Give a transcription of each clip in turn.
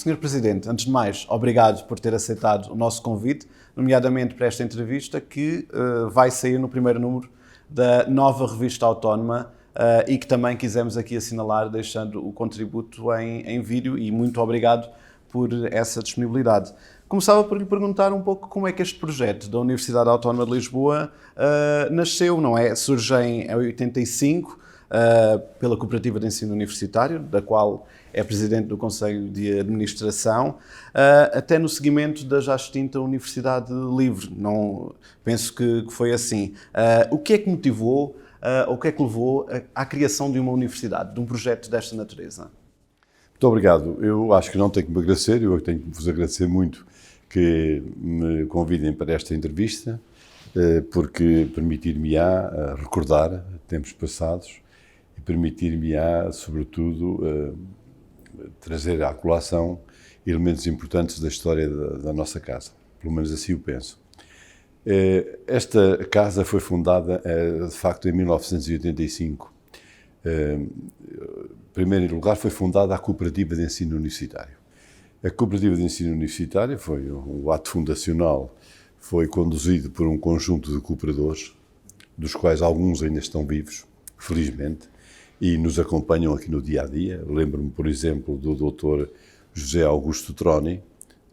Senhor Presidente, antes de mais, obrigado por ter aceitado o nosso convite, nomeadamente para esta entrevista que vai sair no primeiro número da nova revista autónoma e que também quisemos aqui assinalar, deixando o contributo em vídeo, e muito obrigado por essa disponibilidade. Começava por lhe perguntar um pouco como é que este projeto da Universidade Autónoma de Lisboa nasceu, não é? Surge em 85 pela Cooperativa de Ensino Universitário, da qual é Presidente do Conselho de Administração, até no seguimento da já extinta Universidade Livre. Não, penso que foi assim. O que é que motivou, ou o que é que levou à criação de uma universidade, de um projeto desta natureza? Muito obrigado. Eu acho que não tenho que me agradecer, eu tenho que vos agradecer muito que me convidem para esta entrevista, porque permitir-me-á recordar tempos passados e permitir-me-á, sobretudo, trazer à colação elementos importantes da história da nossa casa. Pelo menos assim o penso. Esta casa foi fundada, de facto, em 1985. Em primeiro lugar, foi fundada a Cooperativa de Ensino Universitário. A Cooperativa de Ensino Universitário foi um ato fundacional, foi conduzido por um conjunto de cooperadores, dos quais alguns ainda estão vivos, felizmente, e nos acompanham aqui no dia-a-dia. Lembro-me, por exemplo, do Dr. José Augusto Troni,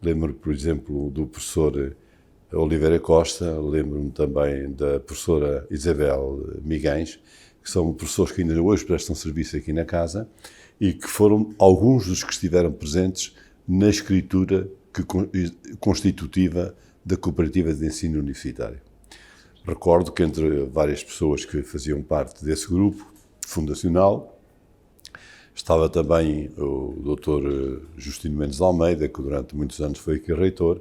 lembro-me, por exemplo, do professor Oliveira Costa, lembro-me também da professora Isabel Miguens, que são professores que ainda hoje prestam serviço aqui na casa e que foram alguns dos que estiveram presentes na escritura constitutiva da Cooperativa de Ensino Universitário. Recordo que entre várias pessoas que faziam parte desse grupo fundacional estava também o Dr. Justino Mendes de Almeida, que durante muitos anos foi aqui reitor,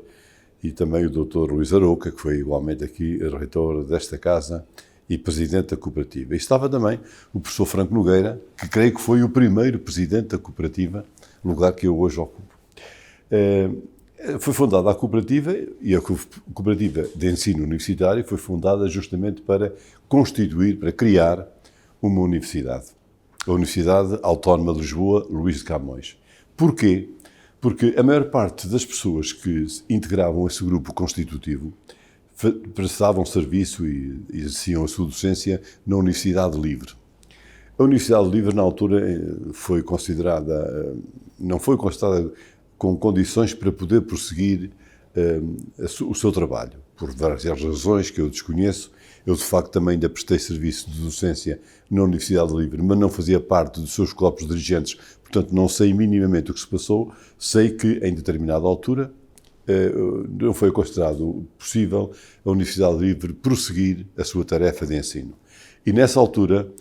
e também o Dr. Luís Arouca, que foi igualmente aqui reitor desta casa e presidente da cooperativa. E estava também o professor Franco Nogueira, que creio que foi o primeiro presidente da cooperativa, lugar que eu hoje ocupo. Foi fundada a cooperativa, e a Cooperativa de Ensino Universitário foi fundada justamente para constituir, para criar uma universidade. A Universidade Autónoma de Lisboa, Luís de Camões. Porquê? Porque a maior parte das pessoas que integravam esse grupo constitutivo prestavam serviço e exerciam a sua docência na Universidade Livre. A Universidade Livre, na altura, não foi considerada com condições para poder prosseguir o seu trabalho, por várias razões que eu desconheço. Eu, de facto, também ainda prestei serviço de docência na Universidade Livre, mas não fazia parte dos seus corpos dirigentes, portanto, não sei minimamente o que se passou. Sei que, em determinada altura, não foi considerado possível a Universidade Livre prosseguir a sua tarefa de ensino. E, nessa altura,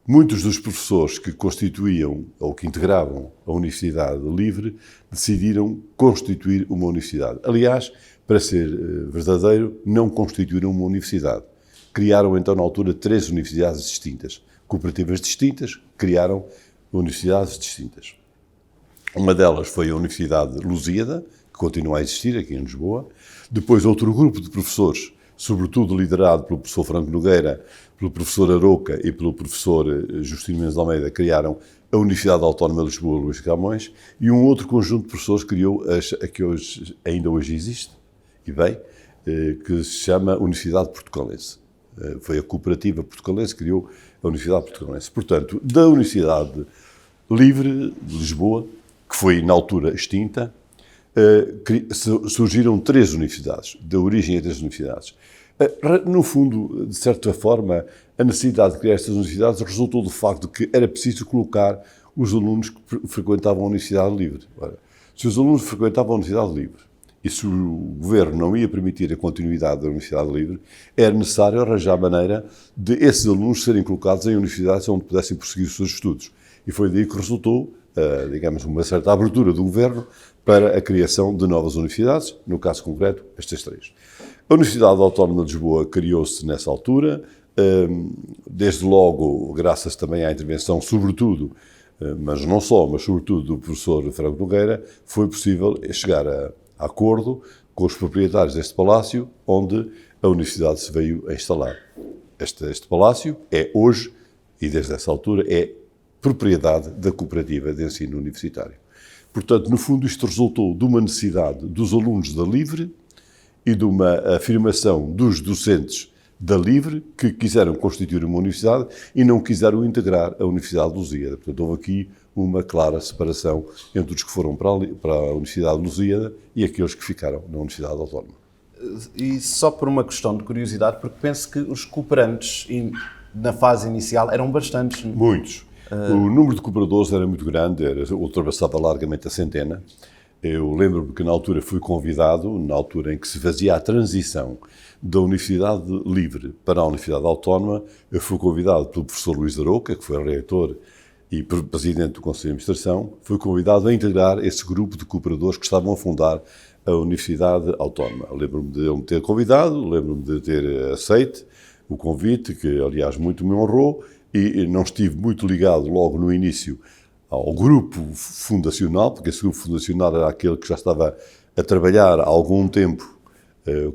muitos dos professores que constituíam ou que integravam a Universidade Livre decidiram constituir uma universidade. Aliás, para ser verdadeiro, não constituíram uma universidade. Criaram, então, na altura, 3 universidades distintas. Cooperativas distintas, criaram universidades distintas. Uma delas foi a Universidade Lusíada, que continua a existir aqui em Lisboa. Depois, outro grupo de professores, sobretudo liderado pelo professor Franco Nogueira, pelo professor Arouca e pelo professor Justino Mendes de Almeida, criaram a Universidade Autónoma de Lisboa, Luís de Camões, e um outro conjunto de professores criou a que ainda hoje existe, e bem, que se chama Universidade Portucalense. Foi a Cooperativa Portucalense que criou a Universidade Portucalense. Portanto, da Universidade Livre de Lisboa, que foi na altura extinta, surgiram 3 universidades, da origem a 3 universidades. No fundo, de certa forma, a necessidade de criar estas universidades resultou do facto de que era preciso colocar os alunos que frequentavam a Universidade Livre. Ora, se os alunos frequentavam a Universidade Livre e se o governo não ia permitir a continuidade da Universidade Livre, era necessário arranjar maneira de esses alunos serem colocados em universidades onde pudessem prosseguir os seus estudos. E foi daí que resultou, digamos, uma certa abertura do governo para a criação de novas universidades, no caso concreto, estas 3. A Universidade Autónoma de Lisboa criou-se nessa altura, desde logo, graças também à intervenção, sobretudo, mas não só, mas sobretudo do professor Franco Nogueira, foi possível chegar a acordo com os proprietários deste palácio, onde a universidade se veio a instalar. Este palácio é hoje, e desde essa altura, é propriedade da Cooperativa de Ensino Universitário. Portanto, no fundo, isto resultou de uma necessidade dos alunos da LIVRE e de uma afirmação dos docentes da LIVRE que quiseram constituir uma universidade e não quiseram integrar a Universidade de Lusíada. Portanto, houve aqui uma clara separação entre os que foram para a Universidade de Lusíada e aqueles que ficaram na Universidade Autónoma. E só por uma questão de curiosidade, porque penso que os cooperantes na fase inicial eram bastantes. Muitos. O número de cooperadores era muito grande, ultrapassava largamente a centena. Eu lembro-me que na altura fui convidado, na altura em que se fazia a transição da Universidade Livre para a Universidade Autónoma, eu fui convidado pelo professor Luís Aroca, que foi reitor e presidente do Conselho de Administração, fui convidado a integrar esse grupo de cooperadores que estavam a fundar a Universidade Autónoma. Lembro-me de ele me ter convidado, lembro-me de ter aceito o convite, que aliás muito me honrou, e não estive muito ligado logo no início ao grupo fundacional, porque esse grupo fundacional era aquele que já estava a trabalhar há algum tempo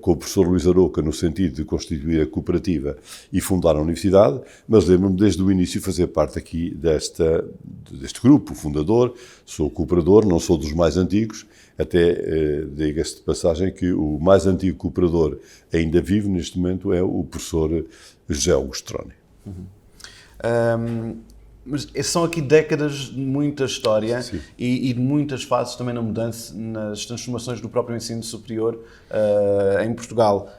com o professor Luís Aroca no sentido de constituir a cooperativa e fundar a universidade, mas lembro-me desde o início fazer parte aqui deste grupo fundador. Sou cooperador, não sou dos mais antigos, até diga-se de passagem que o mais antigo cooperador ainda vivo neste momento é o professor José Augusto Troni. Mas são aqui décadas de muita história e de muitas fases também na mudança, nas transformações do próprio ensino superior em Portugal.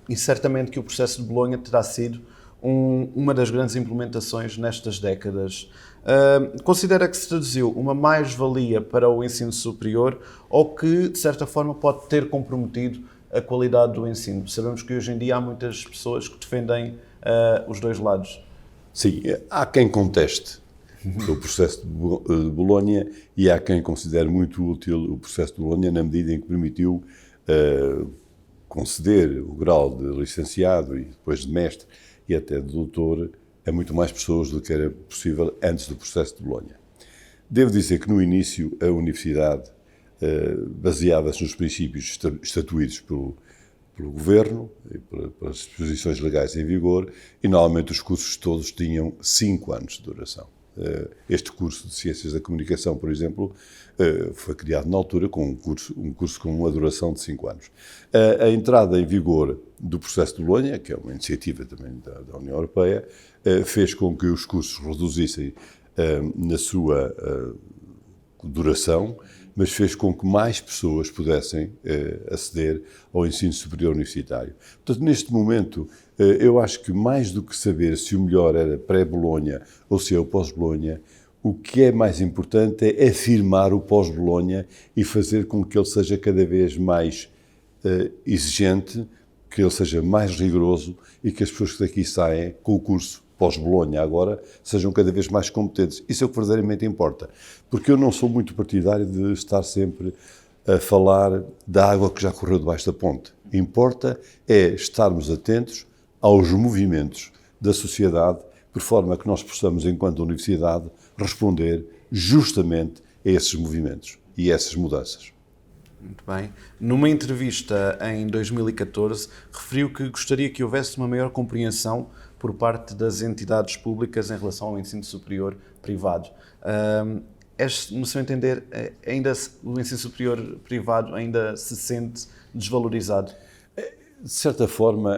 E certamente que o processo de Bolonha terá sido uma das grandes implementações nestas décadas. Considera que se traduziu uma mais-valia para o ensino superior ou que, de certa forma, pode ter comprometido a qualidade do ensino? Sabemos que hoje em dia há muitas pessoas que defendem os dois lados. Sim, há quem conteste o processo de Bolonha e há quem considere muito útil o processo de Bolonha na medida em que permitiu conceder o grau de licenciado e depois de mestre e até de doutor a muito mais pessoas do que era possível antes do processo de Bolonha. Devo dizer que no início a universidade baseava-se nos princípios estatuídos pelo governo e pelas disposições legais em vigor e normalmente os cursos todos tinham 5 anos de duração. Este curso de Ciências da Comunicação, por exemplo, foi criado na altura com um curso com uma duração de 5 anos. A entrada em vigor do processo de Bolonha, que é uma iniciativa também da União Europeia, fez com que os cursos reduzissem na sua duração, mas fez com que mais pessoas pudessem aceder ao ensino superior universitário. Portanto, neste momento, eu acho que mais do que saber se o melhor era pré-Bolonha ou se é o pós-Bolonha, o que é mais importante é afirmar o pós-Bolonha e fazer com que ele seja cada vez mais exigente, que ele seja mais rigoroso e que as pessoas que daqui saem com o curso pós-Bolonha agora sejam cada vez mais competentes. Isso é o que verdadeiramente importa. Porque eu não sou muito partidário de estar sempre a falar da água que já correu debaixo da ponte. Importa é estarmos atentos aos movimentos da sociedade, por forma que nós possamos, enquanto universidade, responder justamente a esses movimentos e a essas mudanças. Muito bem. Numa entrevista em 2014, referiu que gostaria que houvesse uma maior compreensão por parte das entidades públicas em relação ao ensino superior privado. No seu entender, ainda o ensino superior privado ainda se sente desvalorizado? De certa forma,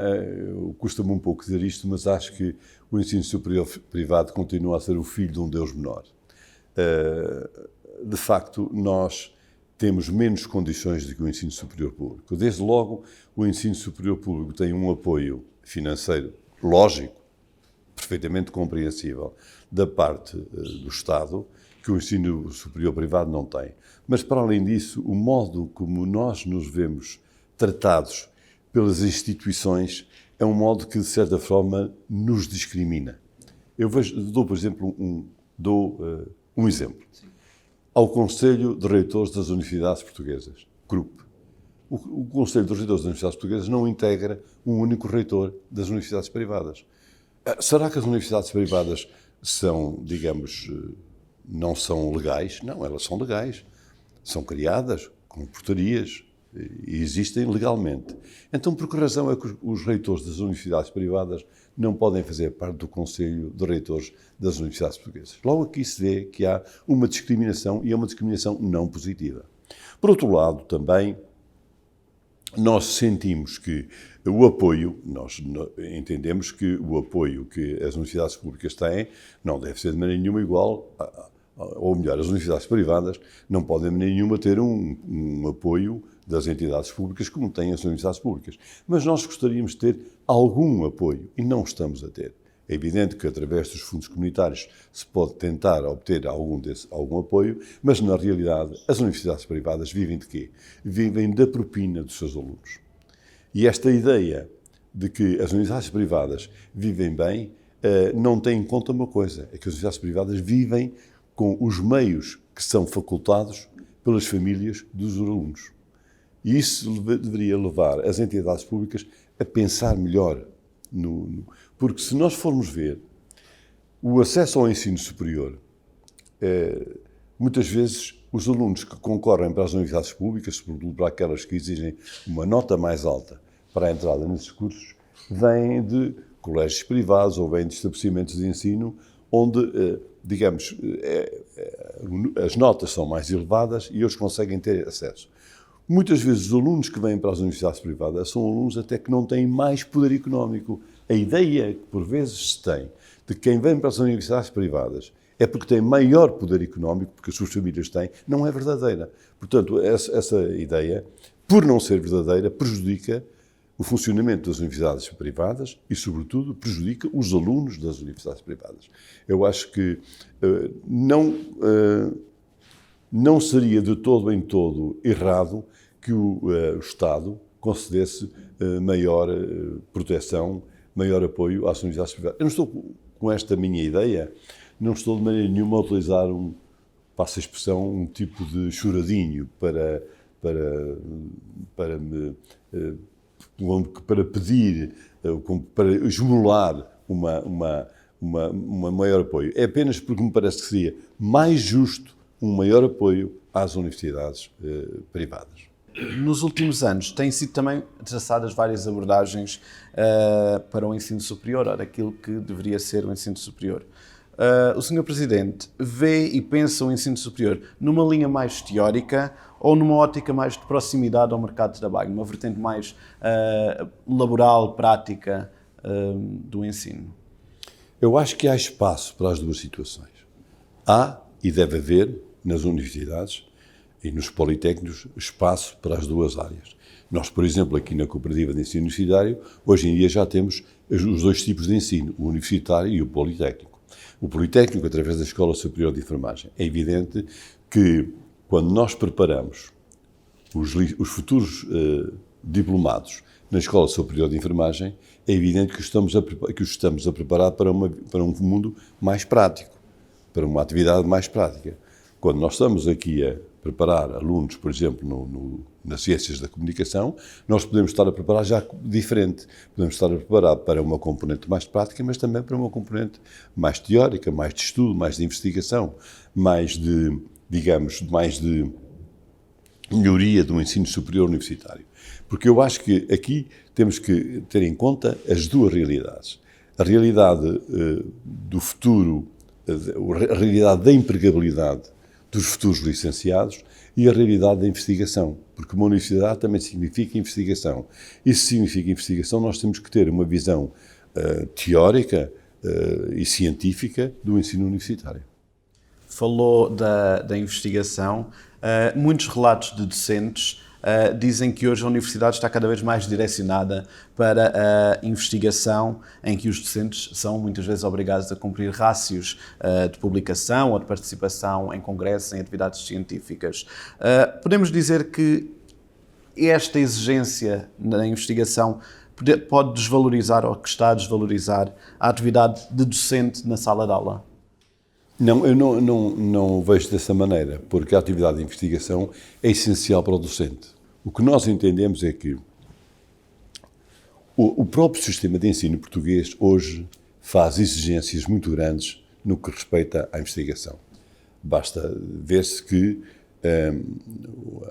custa-me um pouco dizer isto, mas acho que o ensino superior privado continua a ser o filho de um Deus menor. De facto, nós temos menos condições do que o ensino superior público. Desde logo, o ensino superior público tem um apoio financeiro lógico, perfeitamente compreensível, da parte do Estado, que o ensino superior privado não tem. Mas, para além disso, o modo como nós nos vemos tratados pelas instituições é um modo que, de certa forma, nos discrimina. Eu dou, por exemplo, um exemplo. Sim. Ao Conselho de Reitores das Universidades Portuguesas, CRUP. O Conselho de Reitores das Universidades Portuguesas não integra um único reitor das universidades privadas. Será que as universidades privadas são, digamos, não são legais? Não, elas são legais. São criadas com portarias e existem legalmente. Então, por que razão é que os reitores das universidades privadas não podem fazer parte do Conselho de Reitores das Universidades Portuguesas. Logo aqui se vê que há uma discriminação e é uma discriminação não positiva. Por outro lado, também, nós sentimos que o apoio, nós entendemos que o apoio que as universidades públicas têm não deve ser de maneira nenhuma igual, ou melhor, as universidades privadas não podem de maneira nenhuma ter um apoio das entidades públicas como têm as universidades públicas. Mas nós gostaríamos de ter algum apoio e não estamos a ter. É evidente que através dos fundos comunitários se pode tentar obter algum apoio, mas na realidade as universidades privadas vivem de quê? Vivem da propina dos seus alunos. E esta ideia de que as universidades privadas vivem bem não tem em conta uma coisa, é que as universidades privadas vivem com os meios que são facultados pelas famílias dos alunos. E isso deveria levar as entidades públicas a pensar melhor. Porque se nós formos ver o acesso ao ensino superior, muitas vezes os alunos que concorrem para as universidades públicas, sobretudo para aquelas que exigem uma nota mais alta para a entrada nesses cursos, vêm de colégios privados ou vêm de estabelecimentos de ensino onde, digamos, as notas são mais elevadas e eles conseguem ter acesso. Muitas vezes os alunos que vêm para as universidades privadas são alunos até que não têm mais poder económico. A ideia que por vezes se tem de quem vem para as universidades privadas é porque tem maior poder económico, porque as suas famílias têm, não é verdadeira. Portanto, essa ideia, por não ser verdadeira, prejudica o funcionamento das universidades privadas e, sobretudo, prejudica os alunos das universidades privadas. Eu acho que não seria de todo em todo errado que o Estado concedesse maior proteção, maior apoio às universidades privadas. Eu não estou com esta minha ideia, não estou de maneira nenhuma a utilizar passa a expressão, um tipo de choradinho para pedir, para esmolar uma maior apoio. É apenas porque me parece que seria mais justo um maior apoio às universidades privadas. Nos últimos anos têm sido também traçadas várias abordagens para o ensino superior, ou aquilo que deveria ser o ensino superior. O Sr. Presidente vê e pensa o ensino superior numa linha mais teórica ou numa ótica mais de proximidade ao mercado de trabalho, numa vertente mais laboral, prática do ensino? Eu acho que há espaço para as duas situações. Há e deve haver nas universidades e nos politécnicos espaço para as duas áreas. Nós, por exemplo, aqui na Cooperativa de Ensino Universitário, hoje em dia já temos os dois tipos de ensino, o universitário e o politécnico. O politécnico, através da Escola Superior de Enfermagem. É evidente que, quando nós preparamos os futuros diplomados na Escola Superior de Enfermagem, é evidente que os estamos a preparar para um mundo mais prático, para uma atividade mais prática. Quando nós estamos aqui a preparar alunos, por exemplo, nas ciências da comunicação, nós podemos estar a preparar já diferente. Podemos estar a preparar para uma componente mais prática, mas também para uma componente mais teórica, mais de estudo, mais de investigação, mais de melhoria do ensino superior universitário. Porque eu acho que aqui temos que ter em conta as duas realidades. A realidade do futuro, a realidade da empregabilidade dos futuros licenciados e a realidade da investigação, porque uma universidade também significa investigação. E se significa investigação, nós temos que ter uma visão teórica e científica do ensino universitário. Falou da investigação. Muitos relatos de docentes dizem que hoje a universidade está cada vez mais direcionada para a investigação, em que os docentes são muitas vezes obrigados a cumprir rácios de publicação ou de participação em congressos, em atividades científicas. Podemos dizer que esta exigência na investigação pode desvalorizar ou que está a desvalorizar a atividade de docente na sala de aula? Não, eu não vejo dessa maneira, porque a atividade de investigação é essencial para o docente. O que nós entendemos é que o próprio sistema de ensino português hoje faz exigências muito grandes no que respeita à investigação. Basta ver-se que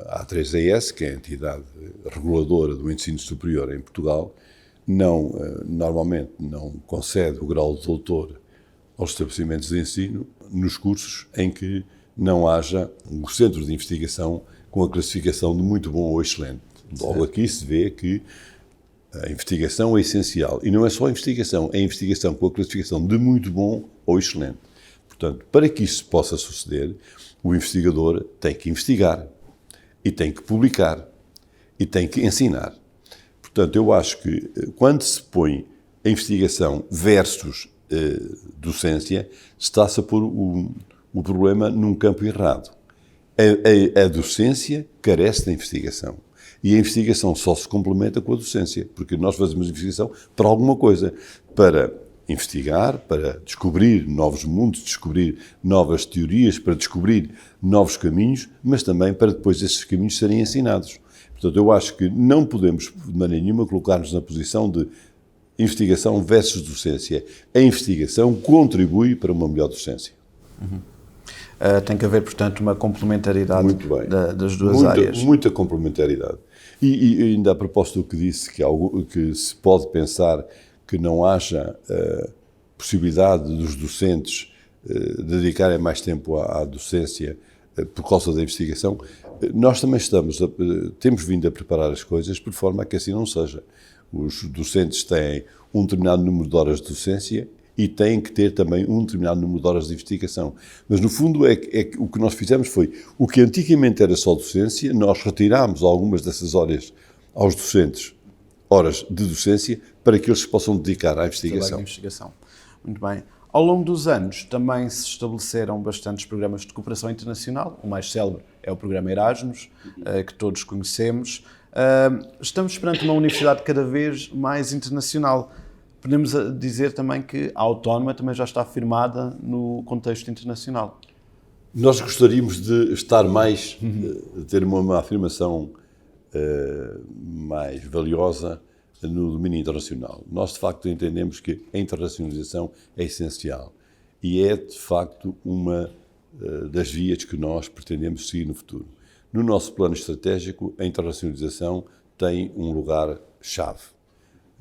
a A3ES, que é a entidade reguladora do ensino superior em Portugal, normalmente não concede o grau de doutor aos estabelecimentos de ensino nos cursos em que não haja um centro de investigação com a classificação de muito bom ou excelente. Logo aqui se vê que a investigação é essencial. E não é só a investigação, é a investigação com a classificação de muito bom ou excelente. Portanto, para que isso possa suceder, o investigador tem que investigar e tem que publicar e tem que ensinar. Portanto, eu acho que quando se põe a investigação versus docência, está-se a pôr o problema num campo errado. A docência carece da investigação. E a investigação só se complementa com a docência, porque nós fazemos investigação para alguma coisa, para investigar, para descobrir novos mundos, descobrir novas teorias, para descobrir novos caminhos, mas também para depois esses caminhos serem ensinados. Portanto, eu acho que não podemos, de maneira nenhuma, colocar-nos na posição de investigação versus docência. A investigação contribui para uma melhor docência. Tem que haver, portanto, uma complementaridade das duas áreas. Muita complementaridade. E ainda a propósito do que disse, que se pode pensar que não haja possibilidade dos docentes dedicarem mais tempo à docência por causa da investigação, nós também temos vindo a preparar as coisas por forma a que assim não seja. Os docentes têm um determinado número de horas de docência e têm que ter também um determinado número de horas de investigação. Mas, no fundo, o que nós fizemos foi, o que antigamente era só docência, nós retirámos algumas dessas horas aos docentes, horas de docência, para que eles se possam dedicar à investigação. Muito bem. Ao longo dos anos, também se estabeleceram bastantes programas de cooperação internacional. O mais célebre é o programa Erasmus, que todos conhecemos. Estamos perante uma universidade cada vez mais internacional. Podemos dizer também que a Autónoma também já está afirmada no contexto internacional. Nós gostaríamos de estar mais, de ter uma afirmação mais valiosa no domínio internacional. Nós, de facto, entendemos que a internacionalização é essencial e é, de facto, uma das vias que nós pretendemos seguir no futuro. No nosso plano estratégico, a internacionalização tem um lugar-chave.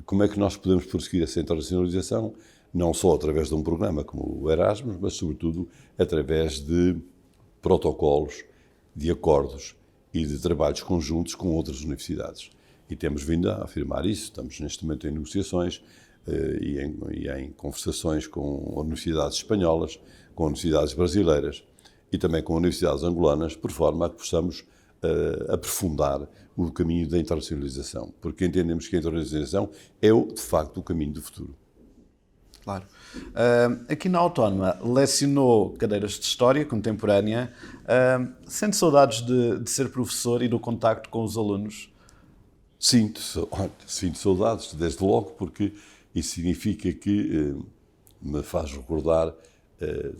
Como é que nós podemos prosseguir essa internacionalização? Não só através de um programa como o Erasmus, mas, sobretudo, através de protocolos, de acordos e de trabalhos conjuntos com outras universidades. E temos vindo a afirmar isso. Estamos, neste momento, em negociações e em conversações com universidades espanholas, com universidades brasileiras e também com universidades angolanas, por forma a que possamos aprofundar o caminho da internacionalização, porque entendemos que a internacionalização é, de facto, o caminho do futuro. Claro. Aqui na Autónoma, lecionou cadeiras de História Contemporânea. Sente saudades de ser professor e do contacto com os alunos? Sinto saudades, desde logo, porque isso significa que me faz recordar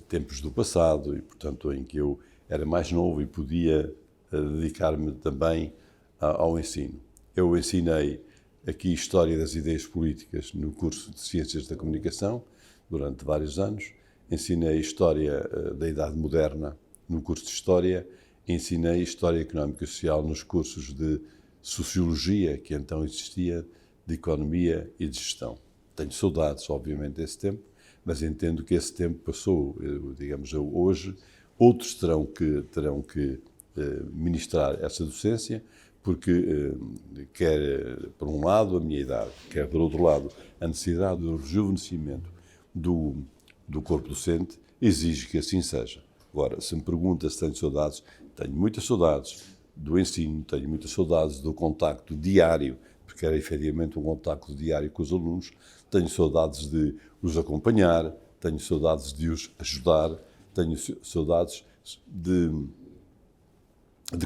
tempos do passado e, portanto, em que eu era mais novo e podia dedicar-me também ao ensino. Eu ensinei aqui História das Ideias Políticas no curso de Ciências da Comunicação durante vários anos. Ensinei História da Idade Moderna no curso de História. Ensinei História Económica e Social nos cursos de Sociologia, que então existia, de Economia e de Gestão. Tenho saudades, obviamente, desse tempo, mas entendo que esse tempo passou. Hoje, outros terão que ministrar essa docência, porque quer, por um lado, a minha idade, quer, por outro lado, a necessidade do rejuvenescimento do corpo docente exige que assim seja. Agora, se me pergunta se tenho saudades, tenho muitas saudades do ensino, tenho muitas saudades do contacto diário, porque era efetivamente um contacto diário com os alunos, tenho saudades de os acompanhar, tenho saudades de os ajudar, tenho saudades de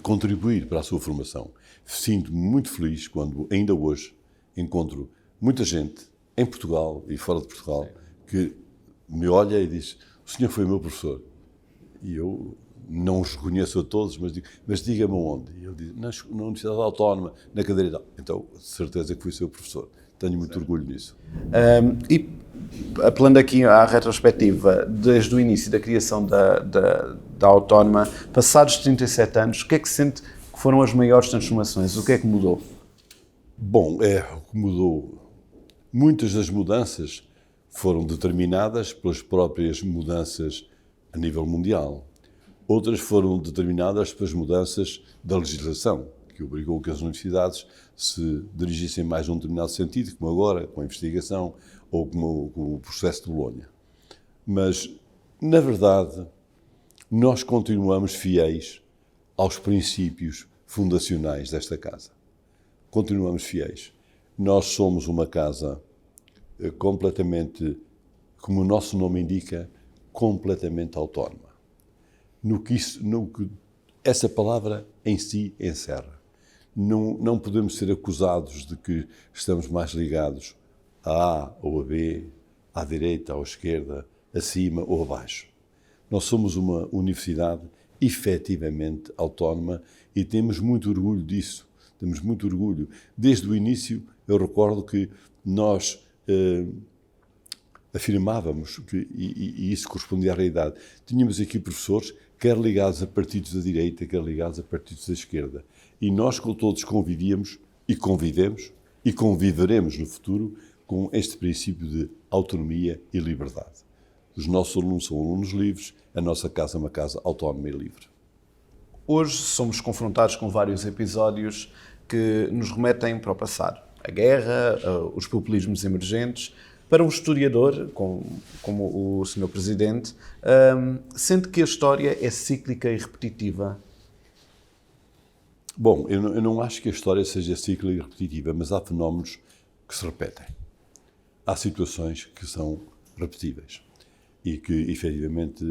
contribuir para a sua formação. Sinto-me muito feliz quando, ainda hoje, encontro muita gente em Portugal e fora de Portugal que me olha e diz: o senhor foi meu professor. E eu não os reconheço a todos, mas diga-me onde. E eu digo: na Universidade Autónoma, na cadeira. Então, de certeza que fui seu professor. Tenho muito orgulho nisso. E, apelando aqui à retrospectiva, desde o início da criação da Autónoma, passados 37 anos, o que é que sente que foram as maiores transformações? O que é que mudou? Bom, o que mudou Muitas das mudanças foram determinadas pelas próprias mudanças a nível mundial. Outras foram determinadas pelas mudanças da legislação, que obrigou que as universidades se dirigissem mais num determinado sentido, como agora, com a investigação ou com o processo de Bolonha. Mas, na verdade, nós continuamos fiéis aos princípios fundacionais desta casa. Continuamos fiéis. Nós somos uma casa completamente, como o nosso nome indica, completamente autónoma. No que essa palavra em si encerra. Não podemos ser acusados de que estamos mais ligados a A ou a B, à direita ou à esquerda, acima ou abaixo. Nós somos uma universidade efetivamente autónoma e temos muito orgulho disso. Temos muito orgulho. Desde o início, eu recordo que nós afirmávamos, e isso correspondia à realidade, tínhamos aqui professores, quer ligados a partidos da direita, quer ligados a partidos da esquerda. E nós com todos convivíamos e convivemos e conviveremos no futuro com este princípio de autonomia e liberdade. Os nossos alunos são alunos livres, a nossa casa é uma casa autónoma e livre. Hoje somos confrontados com vários episódios que nos remetem para o passado. A guerra, os populismos emergentes. Para um historiador, como o Sr. Presidente, sente que a história é cíclica e repetitiva? Bom, eu não acho que a história seja cíclica e repetitiva, mas há fenómenos que se repetem. Há situações que são repetíveis e que, efetivamente,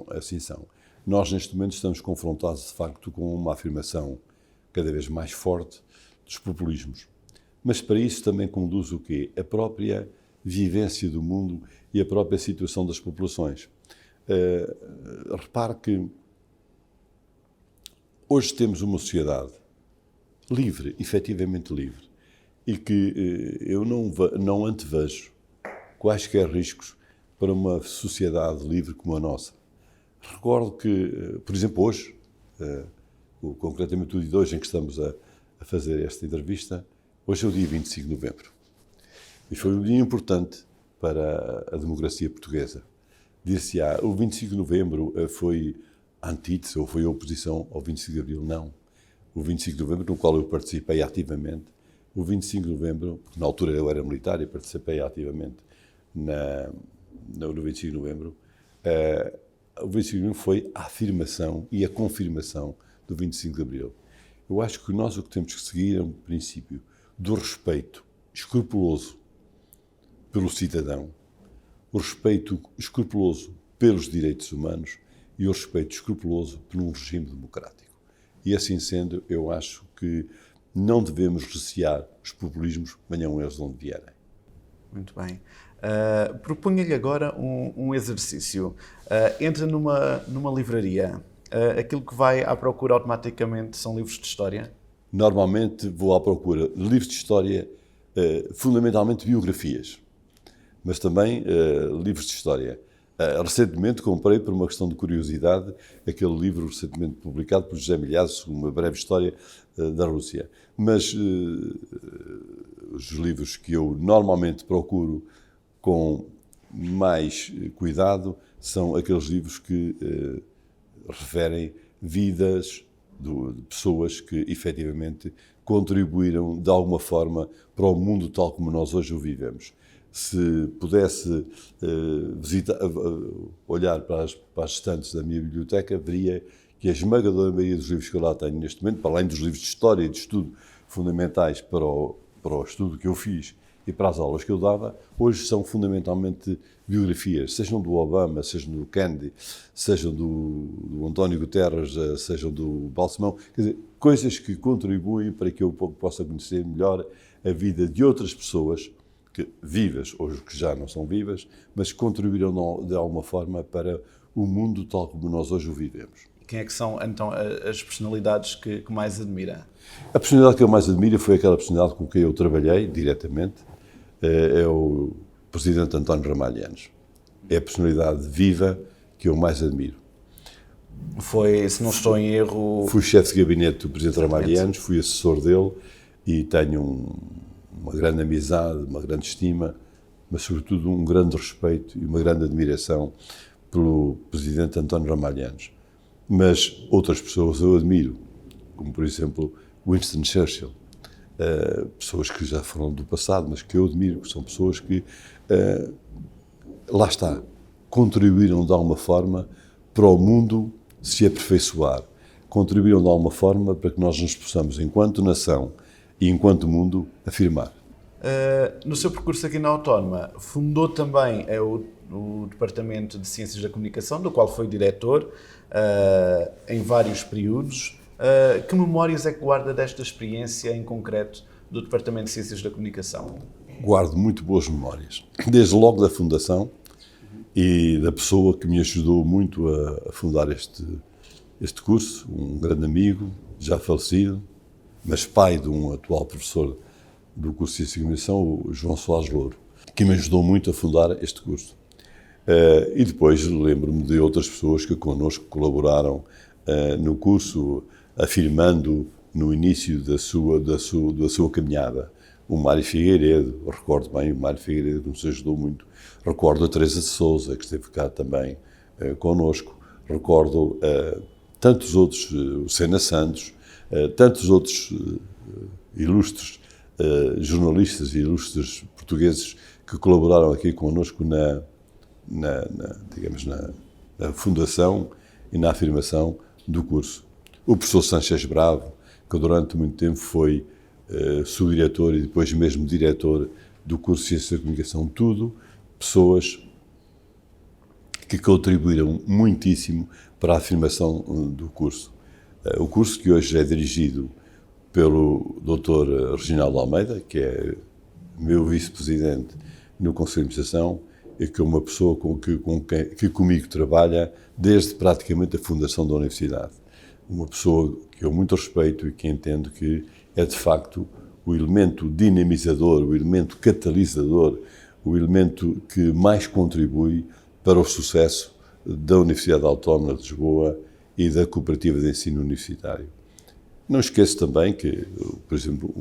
assim são. Nós, neste momento, estamos confrontados, de facto, com uma afirmação cada vez mais forte dos populismos. Mas para isso também conduz o quê? A própria vivência do mundo e a própria situação das populações. Repare que hoje temos uma sociedade livre, efetivamente livre, e que eu não antevejo quaisquer riscos para uma sociedade livre como a nossa. Recordo que, por exemplo, hoje, concretamente o dia de hoje em que estamos a fazer esta entrevista, hoje é o dia 25 de novembro. E foi um dia importante para a democracia portuguesa. Dir-se-á, o 25 de novembro foi a antítese ou foi a oposição ao 25 de abril? Não. O 25 de novembro, no qual eu participei ativamente, o 25 de novembro, porque na altura eu era militar e participei ativamente no 25 de novembro, o 25 de novembro foi a afirmação e a confirmação do 25 de abril. Eu acho que nós o que temos que seguir é um princípio do respeito escrupuloso pelo cidadão, o respeito escrupuloso pelos direitos humanos e o respeito escrupuloso por um regime democrático. E assim sendo, eu acho que não devemos recear os populismos, venham eles de onde vierem. Muito bem. Propunha-lhe agora um exercício. Entra numa livraria. Aquilo que vai à procura automaticamente são livros de história? Normalmente vou à procura de livros de história, fundamentalmente biografias, mas também livros de história. Recentemente comprei, por uma questão de curiosidade, aquele livro recentemente publicado por José Milhazes, Uma Breve História da Rússia. Mas os livros que eu normalmente procuro com mais cuidado são aqueles livros que referem vidas de pessoas que efetivamente contribuíram de alguma forma para o mundo tal como nós hoje o vivemos. Se pudesse olhar para as estantes da minha biblioteca, veria que a esmagadora maioria dos livros que eu lá tenho neste momento, para além dos livros de história e de estudo fundamentais para o estudo que eu fiz e para as aulas que eu dava, hoje são fundamentalmente biografias, sejam do Obama, sejam do Kennedy, sejam do António Guterres, sejam do Balsemão, quer dizer, coisas que contribuem para que eu possa conhecer melhor a vida de outras pessoas vivas, ou que já não são vivas, mas que contribuíram de alguma forma para o mundo tal como nós hoje o vivemos. Quem é que são, então, as personalidades que mais admira? A personalidade que eu mais admiro foi aquela personalidade com quem eu trabalhei diretamente, é o Presidente António Ramalhianos. É a personalidade viva que eu mais admiro. Foi, se não estou em erro... Fui chefe de gabinete do Presidente Ramalhianos, fui assessor dele e tenho uma grande amizade, uma grande estima, mas sobretudo um grande respeito e uma grande admiração pelo presidente António Ramalhianos. Mas outras pessoas eu admiro, como por exemplo Winston Churchill, pessoas que já foram do passado, mas que eu admiro, que são pessoas que, lá está, contribuíram de alguma forma para o mundo se aperfeiçoar, contribuíram de alguma forma para que nós nos possamos, enquanto nação e enquanto mundo, afirmar. No seu percurso aqui na Autónoma, fundou também o Departamento de Ciências da Comunicação, do qual foi diretor em vários períodos. Que memórias é que guarda desta experiência em concreto do Departamento de Ciências da Comunicação? Guardo muito boas memórias, desde logo da fundação e da pessoa que me ajudou muito a fundar este curso, um grande amigo, já falecido, mas pai de um atual professor do curso de Ciências da Comunicação, o João Soares Louro, que me ajudou muito a fundar este curso. E depois lembro-me de outras pessoas que connosco colaboraram no curso, afirmando no início da sua caminhada. O Mário Figueiredo, recordo bem, o Mário Figueiredo que nos ajudou muito. Recordo a Teresa de Sousa, que esteve cá também connosco. Recordo tantos outros, o Sena Santos, tantos outros ilustres jornalistas e ilustres portugueses que colaboraram aqui connosco na fundação e na afirmação do curso. O professor Sanchez Bravo, que durante muito tempo foi subdiretor e depois mesmo diretor do curso de Ciências da Comunicação, tudo pessoas que contribuíram muitíssimo para a afirmação do curso. O curso que hoje é dirigido pelo Dr. Reginaldo Almeida, que é meu vice-presidente no Conselho de Administração e que é uma pessoa que comigo trabalha desde praticamente a fundação da Universidade. Uma pessoa que eu muito respeito e que entendo que é de facto o elemento dinamizador, o elemento catalisador, o elemento que mais contribui para o sucesso da Universidade Autónoma de Lisboa e da Cooperativa de Ensino Universitário. Não esqueço também que, por exemplo,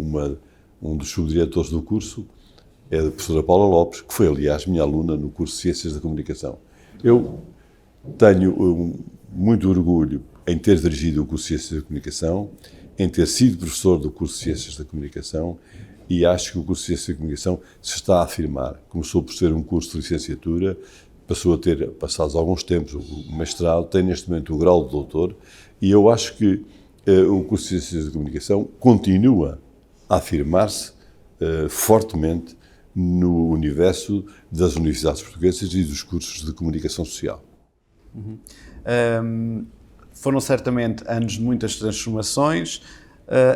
um dos subdiretores do curso é a professora Paula Lopes, que foi, aliás, minha aluna no curso de Ciências da Comunicação. Eu tenho muito orgulho em ter dirigido o curso de Ciências da Comunicação, em ter sido professor do curso de Ciências da Comunicação e acho que o curso de Ciências da Comunicação se está a afirmar. Começou por ser um curso de licenciatura, passou a ter, passados alguns tempos, o mestrado, tem neste momento o grau de doutor e eu acho que o curso de Ciências da Comunicação continua a afirmar-se fortemente no universo das universidades portuguesas e dos cursos de comunicação social. Foram certamente anos de muitas transformações.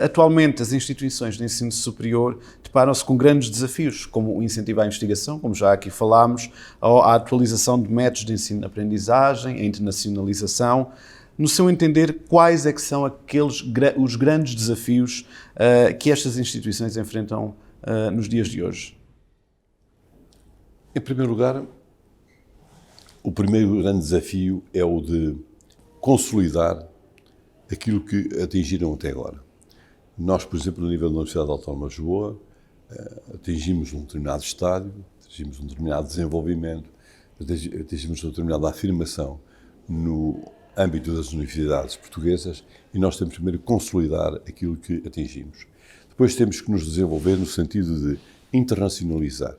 Atualmente, as instituições de ensino superior deparam-se com grandes desafios, como o incentivo à investigação, como já aqui falámos, a atualização de métodos de ensino-aprendizagem, a internacionalização. No seu entender, quais é que são os grandes desafios que estas instituições enfrentam nos dias de hoje? Em primeiro lugar, o primeiro grande desafio é o de consolidar aquilo que atingiram até agora. Nós, por exemplo, no nível da Universidade Autónoma de Lisboa, atingimos um determinado estádio, atingimos um determinado desenvolvimento, atingimos uma determinada afirmação no âmbito das universidades portuguesas e nós temos primeiro que consolidar aquilo que atingimos. Depois temos que nos desenvolver no sentido de internacionalizar.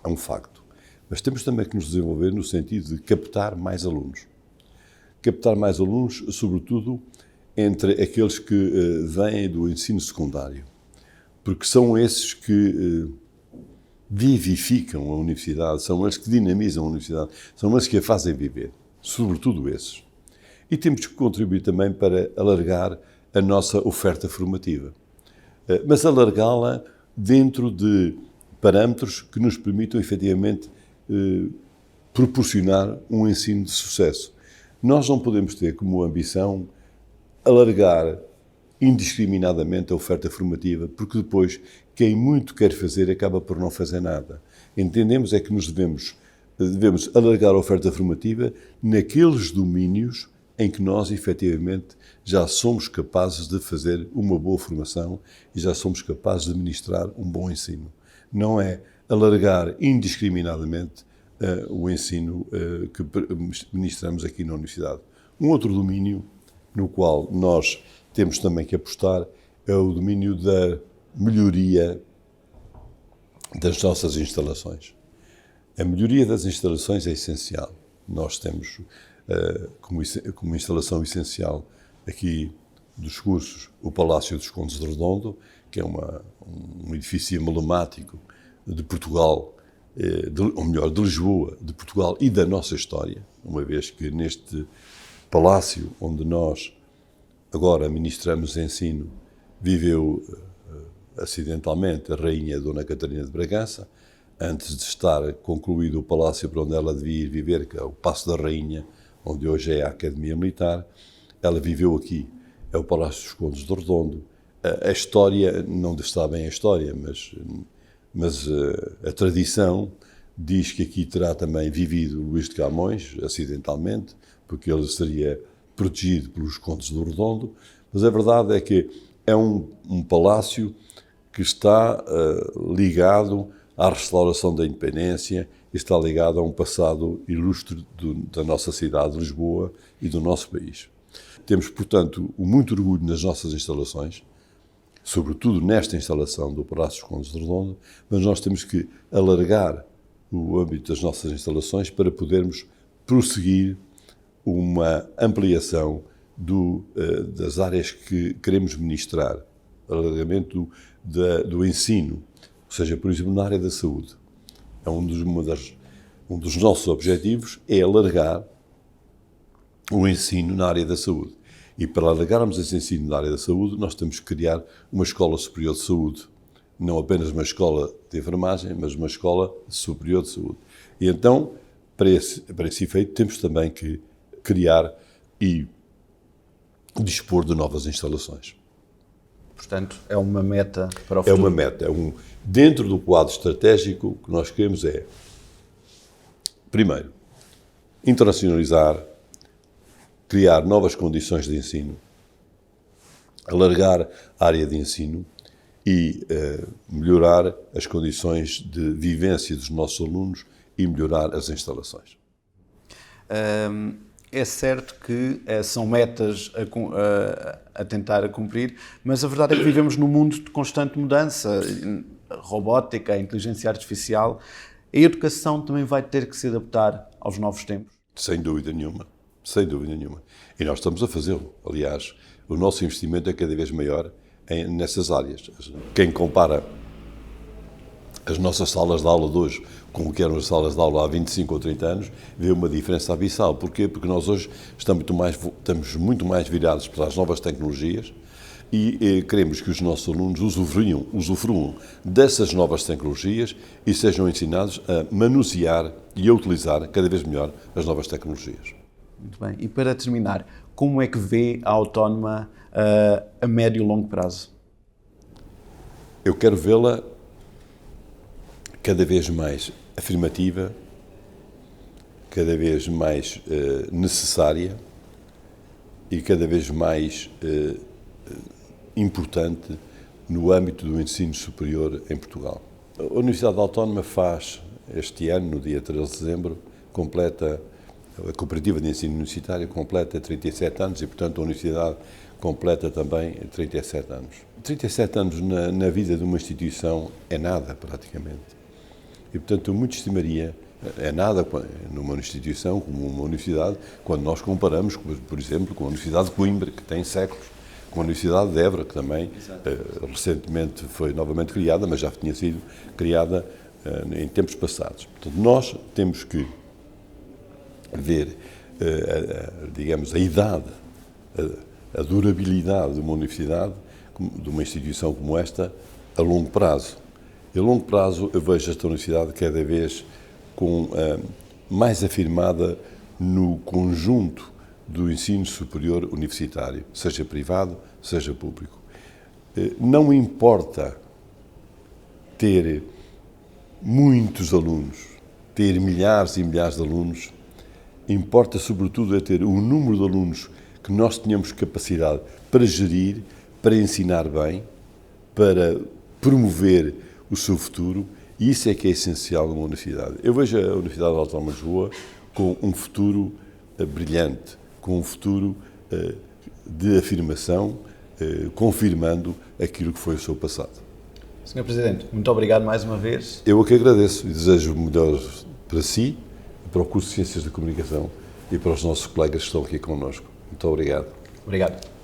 É um facto. Mas temos também que nos desenvolver no sentido de captar mais alunos. Captar mais alunos, sobretudo, entre aqueles que vêm do ensino secundário. Porque são esses que vivificam a universidade, são eles que dinamizam a universidade, são eles que a fazem viver. Sobretudo esses. E temos que contribuir também para alargar a nossa oferta formativa. Mas alargá-la dentro de parâmetros que nos permitam, efetivamente, proporcionar um ensino de sucesso. Nós não podemos ter como ambição alargar indiscriminadamente a oferta formativa, porque depois quem muito quer fazer acaba por não fazer nada. Entendemos é que nos devemos alargar a oferta formativa naqueles domínios em que nós, efetivamente, já somos capazes de fazer uma boa formação e já somos capazes de ministrar um bom ensino. Não é alargar indiscriminadamente o ensino que ministramos aqui na Universidade. Um outro domínio no qual nós temos também que apostar é o domínio da melhoria das nossas instalações. A melhoria das instalações é essencial. Nós temos como instalação essencial aqui dos cursos o Palácio dos Condes de Redondo, que é um edifício emblemático de Portugal, ou melhor, de Lisboa, de Portugal e da nossa história, uma vez que neste palácio onde nós agora ministramos ensino, viveu acidentalmente a Rainha Dona Catarina de Bragança, antes de estar concluído o palácio para onde ela devia ir viver, que é o Paço da Rainha, onde hoje é a Academia Militar. Ela viveu aqui, é o Palácio dos Condes de Redondo. A história, não está bem a história, mas a tradição diz que aqui terá também vivido Luís de Camões, acidentalmente, porque ele seria protegido pelos Condes do Redondo, mas a verdade é que é um palácio que está ligado à restauração da independência e está ligado a um passado ilustre da nossa cidade de Lisboa e do nosso país. Temos, portanto, muito orgulho nas nossas instalações, sobretudo nesta instalação do Palácio dos Condes de Redondo, mas nós temos que alargar o âmbito das nossas instalações para podermos prosseguir uma ampliação das áreas que queremos ministrar, alargamento do ensino, ou seja, por exemplo, na área da saúde. Um dos nossos objetivos é alargar o ensino na área da saúde. E para alargarmos esse ensino na área da saúde, nós temos que criar uma escola superior de saúde. Não apenas uma escola de enfermagem, mas uma escola superior de saúde. E então, para esse efeito, temos também que criar e dispor de novas instalações. Portanto, é uma meta para o futuro. É uma meta. Dentro do quadro estratégico, o que nós queremos é, primeiro, internacionalizar, criar novas condições de ensino, alargar a área de ensino e melhorar as condições de vivência dos nossos alunos e melhorar as instalações. É certo que são metas a tentar cumprir, mas a verdade é que vivemos num mundo de constante mudança. A robótica, a inteligência artificial, a educação também vai ter que se adaptar aos novos tempos. Sem dúvida nenhuma, sem dúvida nenhuma. E nós estamos a fazê-lo. Aliás, o nosso investimento é cada vez maior nessas áreas. Quem compara as nossas salas de aula de hoje com o que eram as salas de aula há 25 ou 30 anos, vê uma diferença abissal. Porquê? Porque nós hoje estamos muito mais virados para as novas tecnologias e queremos que os nossos alunos usufruam dessas novas tecnologias e sejam ensinados a manusear e a utilizar cada vez melhor as novas tecnologias. Muito bem. E para terminar, como é que vê a Autónoma a médio e longo prazo? Eu quero vê-la cada vez mais afirmativa, cada vez mais necessária e cada vez mais importante no âmbito do ensino superior em Portugal. A Universidade Autónoma faz, este ano, no dia 13 de dezembro, a Cooperativa de Ensino Universitário completa 37 anos e, portanto, a Universidade completa também 37 anos. 37 anos na vida de uma instituição é nada, praticamente. E, portanto, eu muito estimaria, é nada numa instituição como uma universidade, quando nós comparamos, por exemplo, com a Universidade de Coimbra, que tem séculos, com a Universidade de Évora, que também recentemente foi novamente criada, mas já tinha sido criada em tempos passados. Portanto, nós temos que ver, digamos, a idade, a durabilidade de uma universidade, de uma instituição como esta, a longo prazo. E a longo prazo eu vejo esta universidade cada vez mais afirmada no conjunto do ensino superior universitário, seja privado, seja público. Não importa ter muitos alunos, ter milhares e milhares de alunos, Importa, sobretudo, é ter o número de alunos que nós tenhamos capacidade para gerir, para ensinar bem, para promover o seu futuro, e isso é que é essencial numa universidade. Eu vejo a Universidade Autónoma de Lisboa com um futuro brilhante, com um futuro de afirmação, confirmando aquilo que foi o seu passado. Sr. Presidente, muito obrigado mais uma vez. Eu é que agradeço e desejo o melhor para si, para o curso de Ciências da Comunicação e para os nossos colegas que estão aqui connosco. Muito obrigado. Obrigado.